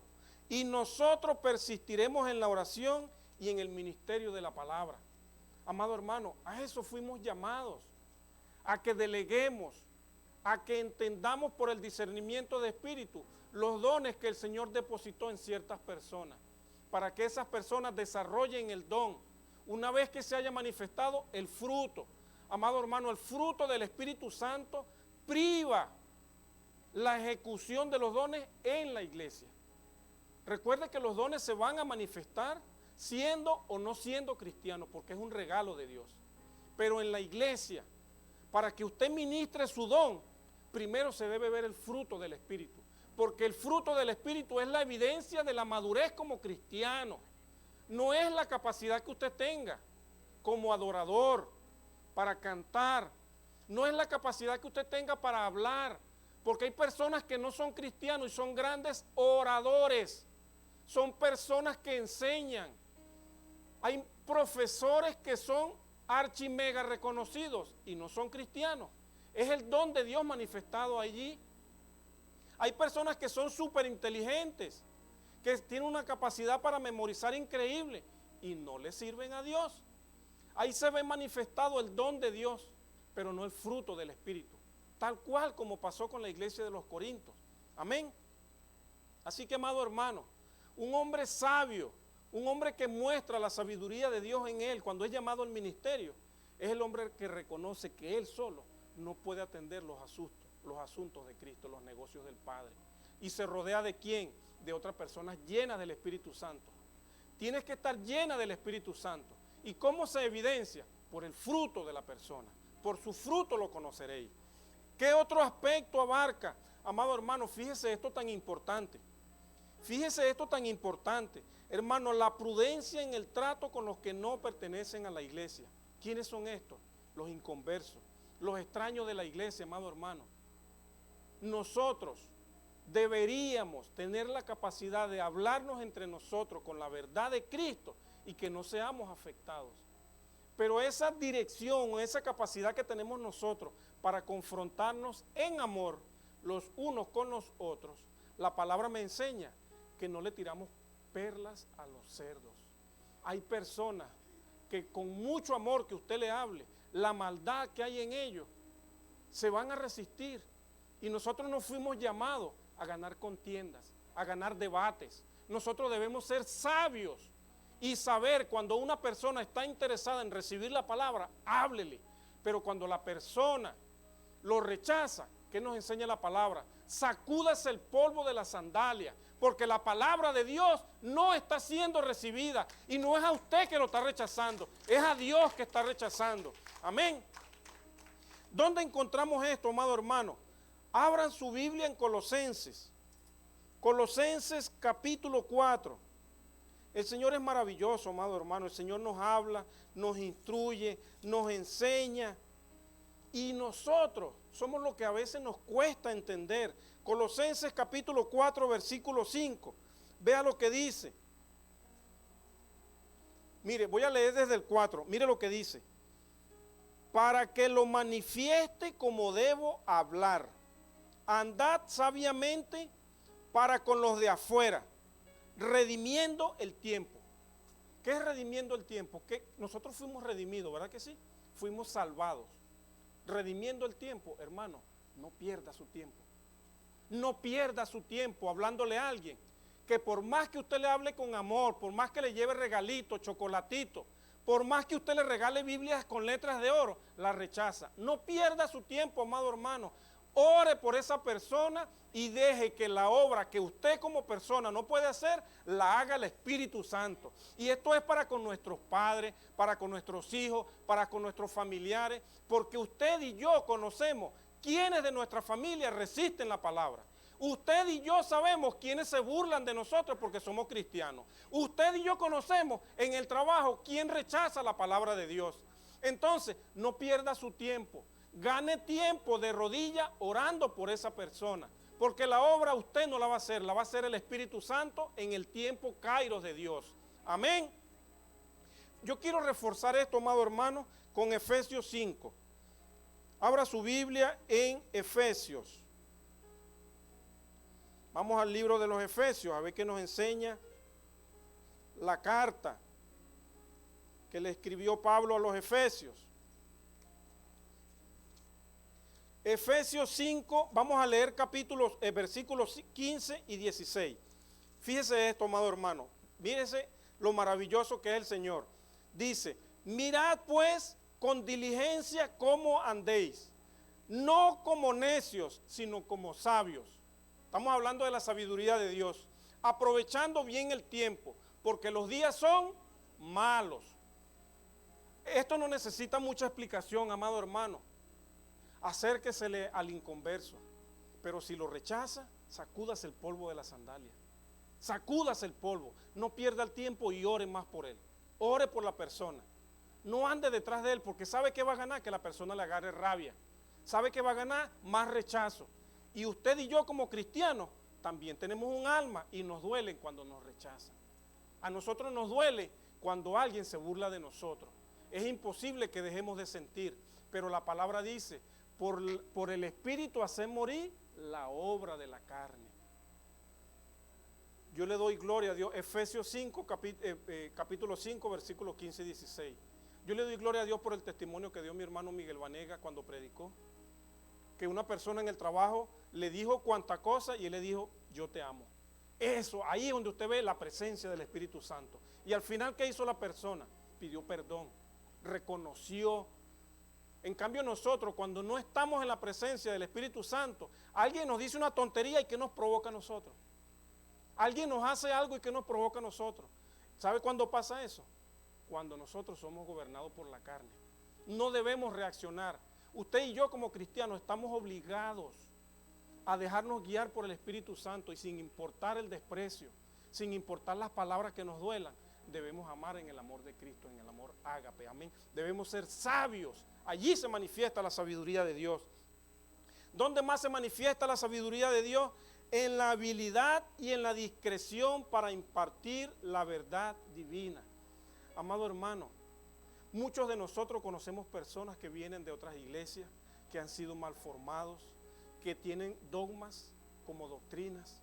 y nosotros persistiremos en la oración y en el ministerio de la palabra. Amado hermano, a eso fuimos llamados, a que deleguemos, a que entendamos por el discernimiento de espíritu los dones que el Señor depositó en ciertas personas, para que esas personas desarrollen el don, una vez que se haya manifestado el fruto. Amado hermano, el fruto del Espíritu Santo priva la ejecución de los dones en la iglesia. Recuerde que los dones se van a manifestar siendo o no siendo cristiano, porque es un regalo de Dios. Pero en la iglesia, para que usted ministre su don, primero se debe ver el fruto del Espíritu, porque el fruto del Espíritu es la evidencia de la madurez como cristiano. No es la capacidad que usted tenga como adorador, para cantar, no es la capacidad que usted tenga para hablar, porque hay personas que no son cristianos y son grandes oradores, son personas que enseñan, hay profesores que son archimega reconocidos y no son cristianos, es el don de Dios manifestado allí. Hay personas que son súper inteligentes, que tienen una capacidad para memorizar increíble y no le sirven a Dios. Ahí se ve manifestado el don de Dios, pero no el fruto del Espíritu, tal cual como pasó con la iglesia de los Corintios. Amén. Así que, amado hermano, un hombre sabio, un hombre que muestra la sabiduría de Dios en él cuando es llamado al ministerio, es el hombre que reconoce que él solo no puede atender los asuntos de Cristo, los negocios del Padre. ¿Y se rodea de quién? De otras personas llenas del Espíritu Santo. Tienes que estar llena del Espíritu Santo. ¿Y cómo se evidencia? Por el fruto de la persona. Por su fruto lo conoceréis. ¿Qué otro aspecto abarca? Amado hermano, fíjese esto tan importante. Fíjese esto tan importante. Hermano, la prudencia en el trato con los que no pertenecen a la iglesia. ¿Quiénes son estos? Los inconversos, los extraños de la iglesia, amado hermano. Nosotros deberíamos tener la capacidad de hablarnos entre nosotros con la verdad de Cristo y que no seamos afectados. Pero esa dirección, esa capacidad que tenemos nosotros para confrontarnos en amor los unos con los otros, la palabra me enseña que no le tiramos perlas a los cerdos. Hay personas que con mucho amor que usted le hable, la maldad que hay en ellos, se van a resistir. Y nosotros no fuimos llamados a ganar contiendas, a ganar debates. Nosotros debemos ser sabios y saber cuando una persona está interesada en recibir la palabra, háblele. Pero cuando la persona lo rechaza, ¿qué nos enseña la palabra? Sacúdase el polvo de la sandalia, porque la palabra de Dios no está siendo recibida y no es a usted que lo está rechazando, es a Dios que está rechazando. Amén. ¿Dónde encontramos esto, amado hermano? Abran su Biblia en Colosenses. Colosenses capítulo 4. El Señor es maravilloso, amado hermano. El Señor nos habla, nos instruye, nos enseña. Y nosotros somos lo que a veces nos cuesta entender. Colosenses capítulo 4, versículo 5. Vea lo que dice. Mire, voy a leer desde el 4. Mire lo que dice. Para que lo manifieste como debo hablar. Andad sabiamente para con los de afuera, redimiendo el tiempo. ¿Qué es redimiendo el tiempo? Que nosotros fuimos redimidos, ¿verdad que sí? Fuimos salvados. Redimiendo el tiempo, hermano, no pierda su tiempo. No pierda su tiempo hablándole a alguien que por más que usted le hable con amor, por más que le lleve regalitos, chocolatitos, por más que usted le regale Biblias con letras de oro, la rechaza. No pierda su tiempo, amado hermano. Ore por esa persona y deje que la obra que usted como persona no puede hacer, la haga el Espíritu Santo. Y esto es para con nuestros padres, para con nuestros hijos, para con nuestros familiares, porque usted y yo conocemos quiénes de nuestra familia resisten la palabra. Usted y yo sabemos quiénes se burlan de nosotros porque somos cristianos. Usted y yo conocemos en el trabajo quién rechaza la palabra de Dios. Entonces, no pierda su tiempo. Gane tiempo de rodillas orando por esa persona, porque la obra usted no la va a hacer el Espíritu Santo en el tiempo kairos de Dios. Amén. Yo quiero reforzar esto, amado hermano, con Efesios 5. Abra su Biblia en Efesios. Vamos al libro de los Efesios, a ver qué nos enseña la carta que le escribió Pablo a los Efesios. Efesios 5, vamos a leer versículos 15 y 16. Fíjese esto, amado hermano. Mírese lo maravilloso que es el Señor. Dice, mirad pues con diligencia cómo andéis, no como necios, sino como sabios. Estamos hablando de la sabiduría de Dios. Aprovechando bien el tiempo, porque los días son malos. Esto no necesita mucha explicación, amado hermano. Acérquesele al inconverso, pero si lo rechaza, sacúdase el polvo de la sandalia. Sacúdase el polvo, no pierda el tiempo y ore más por él. Ore por la persona. No ande detrás de él porque sabe que va a ganar, que la persona le agarre rabia. Sabe que va a ganar más rechazo. Y usted y yo como cristianos también tenemos un alma y nos duele cuando nos rechazan. A nosotros nos duele cuando alguien se burla de nosotros. Es imposible que dejemos de sentir, pero la palabra dice, por el Espíritu hacer morir la obra de la carne. Yo le doy gloria a Dios. Efesios 5, capítulo 5, versículos 15 y 16. Yo le doy gloria a Dios por el testimonio que dio mi hermano Miguel Vanega cuando predicó. Que una persona en el trabajo le dijo cuánta cosa y él le dijo, yo te amo. Eso, ahí es donde usted ve la presencia del Espíritu Santo. Y al final, ¿qué hizo la persona? Pidió perdón, reconoció. En cambio nosotros, cuando no estamos en la presencia del Espíritu Santo, alguien nos dice una tontería y ¿qué nos provoca a nosotros? Alguien nos hace algo y ¿qué nos provoca a nosotros? ¿Sabe cuándo pasa eso? Cuando nosotros somos gobernados por la carne. No debemos reaccionar. Usted y yo como cristianos estamos obligados a dejarnos guiar por el Espíritu Santo y sin importar el desprecio, sin importar las palabras que nos duelan, debemos amar en el amor de Cristo, en el amor ágape, amén. Debemos ser sabios, allí se manifiesta la sabiduría de Dios. ¿Dónde más se manifiesta la sabiduría de Dios? En la habilidad y en la discreción para impartir la verdad divina. Amado hermano, muchos de nosotros conocemos personas que vienen de otras iglesias, que han sido mal formados, que tienen dogmas como doctrinas.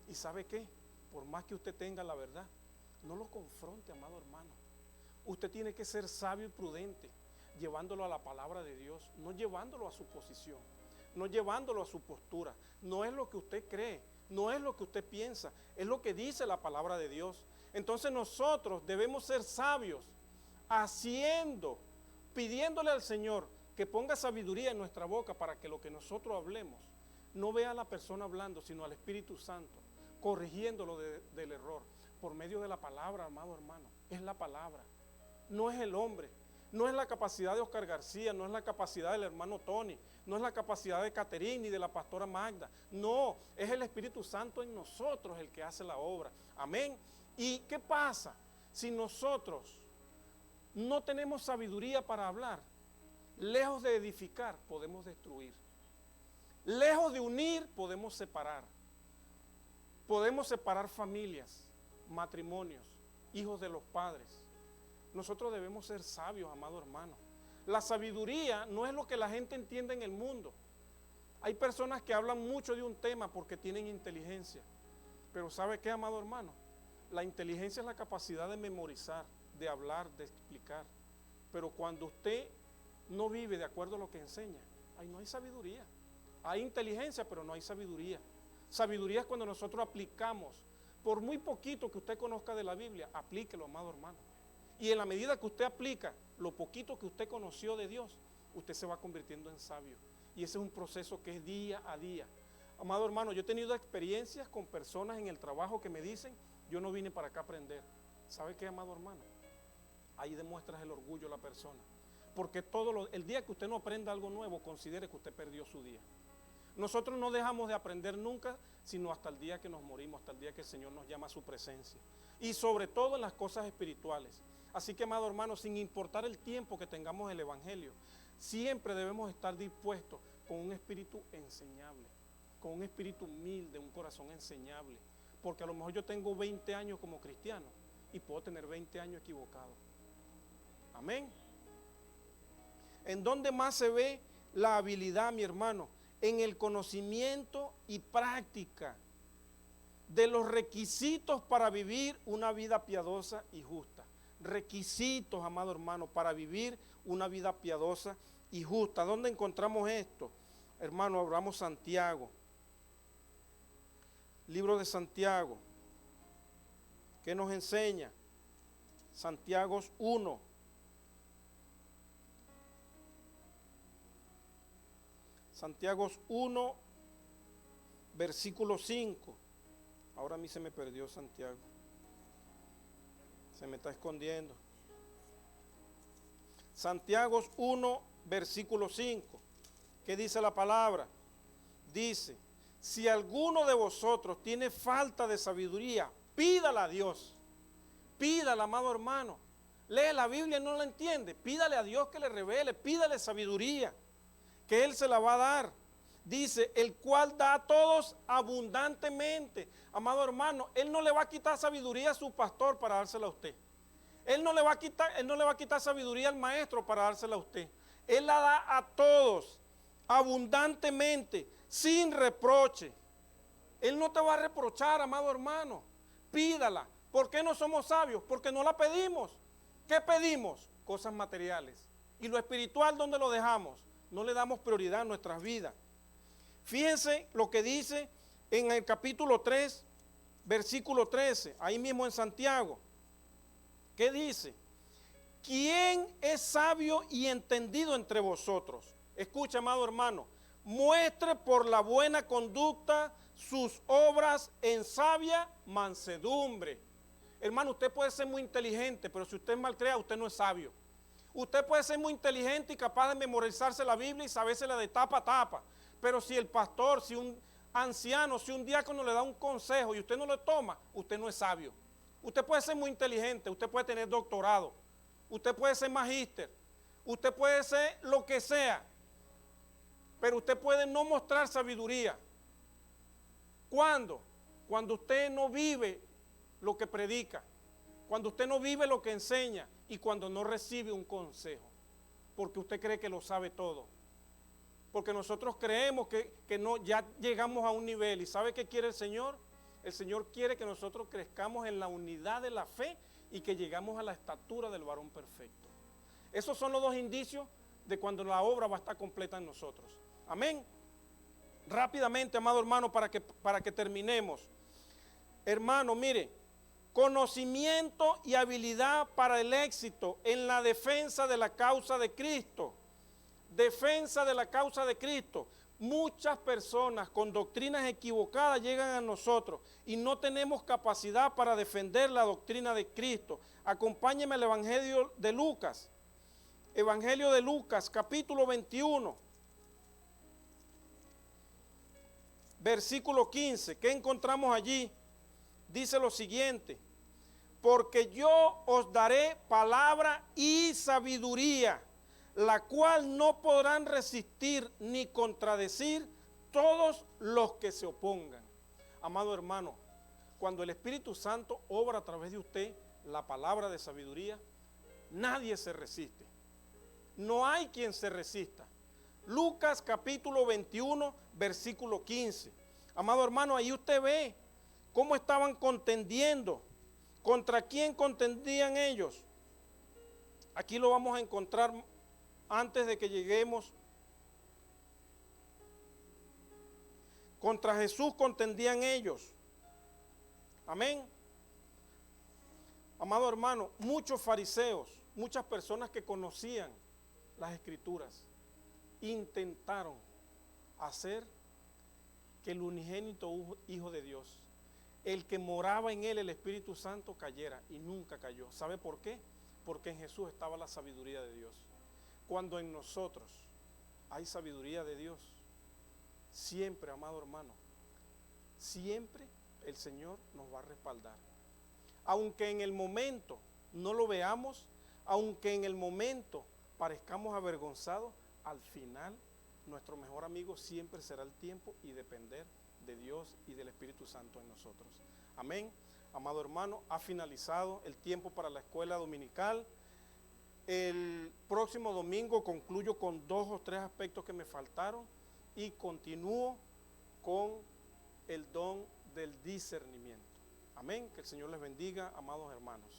¿Y sabe qué? Por más que usted tenga la verdad, no lo confronte, amado hermano. Usted tiene que ser sabio y prudente, llevándolo a la palabra de Dios, no llevándolo a su posición, no llevándolo a su postura. No es lo que usted cree, no es lo que usted piensa, es lo que dice la palabra de Dios. Entonces nosotros debemos ser sabios, pidiéndole al Señor que ponga sabiduría en nuestra boca para que lo que nosotros hablemos no vea a la persona hablando, sino al Espíritu Santo, corrigiéndolo del error, por medio de la palabra, amado hermano. Es la palabra, no es el hombre, no es la capacidad de Oscar García, no es la capacidad del hermano Tony, no es la capacidad de Caterine ni de la pastora Magda, no, es el Espíritu Santo en nosotros el que hace la obra, amén. ¿Y qué pasa si nosotros no tenemos sabiduría para hablar? Lejos de edificar, podemos destruir. Lejos de unir, podemos separar. Podemos separar familias, matrimonios, hijos de los padres. Nosotros debemos ser sabios, amado hermano. La sabiduría no es lo que la gente entiende en el mundo. Hay personas que hablan mucho de un tema porque tienen inteligencia. Pero ¿sabe qué, amado hermano? La inteligencia es la capacidad de memorizar, de hablar, de explicar. Pero cuando usted no vive de acuerdo a lo que enseña, ahí no hay sabiduría. Hay inteligencia, pero no hay sabiduría. Sabiduría es cuando nosotros aplicamos, por muy poquito que usted conozca de la Biblia, aplíquelo, amado hermano. Y en la medida que usted aplica lo poquito que usted conoció de Dios, usted se va convirtiendo en sabio. Y ese es un proceso que es día a día. Amado hermano, yo he tenido experiencias con personas en el trabajo que me dicen, yo no vine para acá a aprender. ¿Sabe qué, amado hermano? Ahí demuestras el orgullo de la persona. Porque el día que usted no aprenda algo nuevo, considere que usted perdió su día. Nosotros no dejamos de aprender nunca, sino hasta el día que nos morimos, hasta el día que el Señor nos llama a su presencia. Y sobre todo en las cosas espirituales. Así que, amado hermano, sin importar el tiempo que tengamos el Evangelio, siempre debemos estar dispuestos con un espíritu enseñable, con un espíritu humilde, un corazón enseñable. Porque a lo mejor yo tengo 20 años como cristiano y puedo tener 20 años equivocado. Amén. ¿En dónde más se ve la habilidad, mi hermano? En el conocimiento y práctica de los requisitos para vivir una vida piadosa y justa. Requisitos, amado hermano, para vivir una vida piadosa y justa. ¿Dónde encontramos esto? Hermano, abramos Santiago. Libro de Santiago. ¿Qué nos enseña? Santiago 1. Santiago 1, versículo 5. Ahora a mí se me perdió Santiago. Se me está escondiendo. Santiago 1, versículo 5. ¿Qué dice la palabra? Dice, si alguno de vosotros tiene falta de sabiduría, pídala a Dios. Pídala, amado hermano. Lee la Biblia y no la entiende. Pídale a Dios que le revele, pídale sabiduría, que Él se la va a dar. Dice, el cual da a todos abundantemente. Amado hermano, Él no le va a quitar sabiduría a su pastor para dársela a usted. Él no le va a quitar sabiduría al maestro para dársela a usted. Él la da a todos abundantemente, sin reproche. Él no te va a reprochar, amado hermano. Pídala. ¿Por qué no somos sabios? Porque no la pedimos. ¿Qué pedimos? Cosas materiales. ¿Y lo espiritual dónde lo dejamos? No le damos prioridad a nuestras vidas. Fíjense lo que dice en el capítulo 3, versículo 13, ahí mismo en Santiago. ¿Qué dice? ¿Quién es sabio y entendido entre vosotros? Escucha, amado hermano, muestre por la buena conducta sus obras en sabia mansedumbre. Hermano, usted puede ser muy inteligente, pero si usted es malcriado, usted no es sabio. Usted puede ser muy inteligente y capaz de memorizarse la Biblia y sabérsela de tapa a tapa, pero si el pastor, si un anciano, si un diácono le da un consejo y usted no lo toma, usted no es sabio. Usted puede ser muy inteligente, usted puede tener doctorado, usted puede ser magíster, usted puede ser lo que sea, pero usted puede no mostrar sabiduría. ¿Cuándo? Cuando usted no vive lo que predica, cuando usted no vive lo que enseña y cuando no recibe un consejo, porque usted cree que lo sabe todo. Porque nosotros creemos que no, ya llegamos a un nivel. ¿Y sabe qué quiere el Señor? El Señor quiere que nosotros crezcamos en la unidad de la fe y que llegamos a la estatura del varón perfecto. Esos son los dos indicios de cuando la obra va a estar completa en nosotros. Amén. Rápidamente, amado hermano, para que terminemos. Hermano, mire, conocimiento y habilidad para el éxito en la defensa de la causa de Cristo. Defensa de la causa de Cristo. Muchas personas con doctrinas equivocadas llegan a nosotros y no tenemos capacidad para defender la doctrina de Cristo. Acompáñeme al Evangelio de Lucas. Evangelio de Lucas, capítulo 21, versículo 15. ¿Qué encontramos allí? Dice lo siguiente: porque yo os daré palabra y sabiduría, la cual no podrán resistir ni contradecir todos los que se opongan. Amado hermano, cuando el Espíritu Santo obra a través de usted la palabra de sabiduría, nadie se resiste. No hay quien se resista. Lucas capítulo 21, versículo 15. Amado hermano, ahí usted ve cómo estaban contendiendo. ¿Contra quién contendían ellos? Aquí lo vamos a encontrar antes de que lleguemos. Contra Jesús contendían ellos. Amén. Amado hermano, muchos fariseos, muchas personas que conocían las Escrituras, intentaron hacer que el unigénito Hijo de Dios, el que moraba en él, el Espíritu Santo, cayera, y nunca cayó. ¿Sabe por qué? Porque en Jesús estaba la sabiduría de Dios. Cuando en nosotros hay sabiduría de Dios, siempre, amado hermano, siempre el Señor nos va a respaldar. Aunque en el momento no lo veamos, aunque en el momento parezcamos avergonzados, al final nuestro mejor amigo siempre será el tiempo y depender de Dios y del Espíritu Santo en nosotros. Amén. Amado hermano, ha finalizado el tiempo para la escuela dominical. El próximo domingo concluyo con 2 o 3 aspectos que me faltaron y continúo con el don del discernimiento. Amén. Que el Señor les bendiga, amados hermanos.